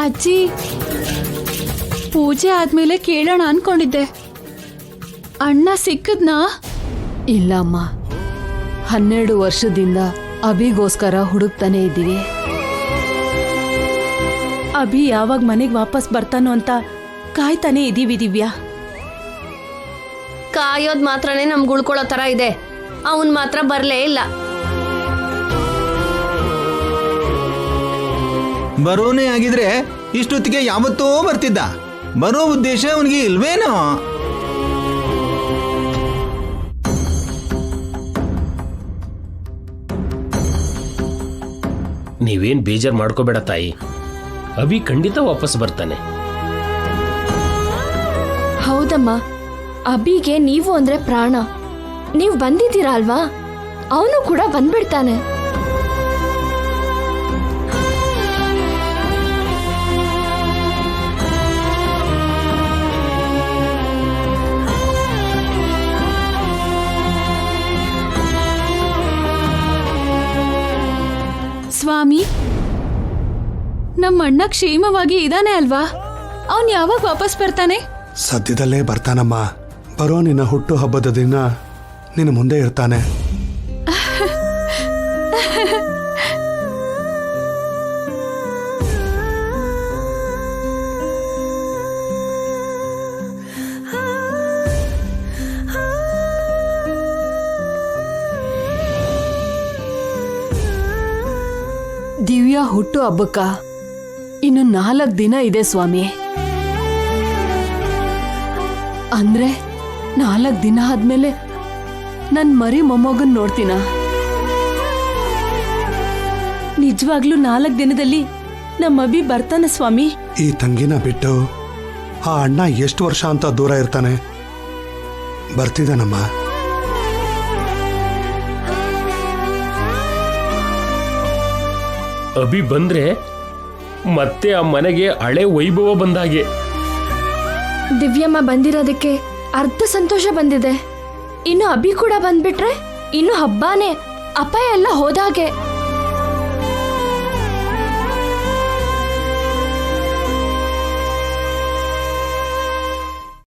ಅಜ್ಜಿ, ಪೂಜೆ ಆದ್ಮೇಲೆ ಕೇಳೋಣ ಅನ್ಕೊಂಡಿದ್ದೆ. ಅಣ್ಣ ಸಿಕ್ಕದ್ನಾ? ಇಲ್ಲ ಅಮ್ಮ, 12 ವರ್ಷದಿಂದ ಅಭಿಗೋಸ್ಕರ ಹುಡುಕ್ತಾನೆ ಇದ್ದೀವಿ. ಅಭಿ ಯಾವಾಗ ಮನೆಗೆ ವಾಪಸ್ ಬರ್ತಾನೋ ಅಂತ ಕಾಯ್ತಾನೆ ಇದೀವಿ ದಿವ್ಯಾ. ಕಾಯೋದ್ ಮಾತ್ರನೇ ನಮ್ಗೆ ಉಳ್ಕೊಳ್ಳೋ ತರ ಇದೆ. ಅವನ್ ಮಾತ್ರ ಬರ್ಲೇ ಇಲ್ಲ. ಬರೋನೇ ಆಗಿದ್ರೆ ಇಷ್ಟೊತ್ತಿಗೆ ಯಾವತ್ತೋ ಬರ್ತಿದ್ದ. ಬರೋ ಉದ್ದೇಶ ಅವನಿಗೆ ಇಲ್ವೇನೋ? ನೀವೇನ್ ಬೇಜಾರ್ ಮಾಡ್ಕೋಬೇಡ ತಾಯಿ, ಅಭಿ ಖಂಡಿತ ವಾಪಸ್ ಬರ್ತಾನೆ. ಹೌದಮ್ಮ, ಅಭಿಗೆ ನೀವು ಅಂದ್ರೆ ಪ್ರಾಣ. ನೀವು ಬಂದಿದ್ದೀರಾ ಅಲ್ವಾ, ಅವನು ಕೂಡ ಬಂದ್ಬಿಡ್ತಾನೆ. ಸ್ವಾಮಿ, ನಮ್ಮ ಅಣ್ಣ ಕ್ಷೇಮವಾಗಿ ಇದಾನೆ ಅಲ್ವಾ? ಅವನ್ ಯಾವಾಗ ವಾಪಸ್ ಬರ್ತಾನೆ? ಸದ್ಯದಲ್ಲೇ ಬರ್ತಾನಮ್ಮ. ಬರೋ ನಿನ್ನ ಹುಟ್ಟು ಹಬ್ಬದ ದಿನ ನಿನ್ನ ಮುಂದೆ ಇರ್ತಾನೆ. ದಿವ್ಯಾ ಹುಟ್ಟು ಹಬ್ಬಕ್ಕ ಇನ್ನು 4 ದಿನ ಇದೆ ಸ್ವಾಮಿ. ಅಂದ್ರೆ 4 ದಿನ ಆದ್ಮೇಲೆ ನನ್ ಮರಿ ಮೊಮ್ಮಗನ್ ನೋಡ್ತೀನ. ನಿಜವಾಗ್ಲೂ 4 ದಿನದಲ್ಲಿ ನಮ್ಮ ಅಭಿ ಬರ್ತಾನೆ ಸ್ವಾಮಿ. ಈ ತಂಗಿನ ಬಿಟ್ಟು ಆ ಅಣ್ಣ ಎಷ್ಟು ವರ್ಷ ಅಂತ ದೂರ ಇರ್ತಾನೆ. ಬರ್ತಿದ್ದಾನಮ್ಮ. ಅಭಿ ಬಂದ್ರೆ ಮತ್ತೆ ಆ ಮನೆಗೆ ಹಳೆ ವೈಭವ ಬಂದಾಗೆ. ದಿವ್ಯಮ್ಮ ಬಂದಿರೋದಕ್ಕೆ ಅರ್ಧ ಸಂತೋಷ ಬಂದಿದೆ. ಇನ್ನು ಅಭಿ ಕೂಡ ಬಂದ್ಬಿಟ್ರೆ ಇನ್ನು ಹಬ್ಬಾನೇ, ಅಪಾಯ ಎಲ್ಲ ಹೋದಾಗೆ.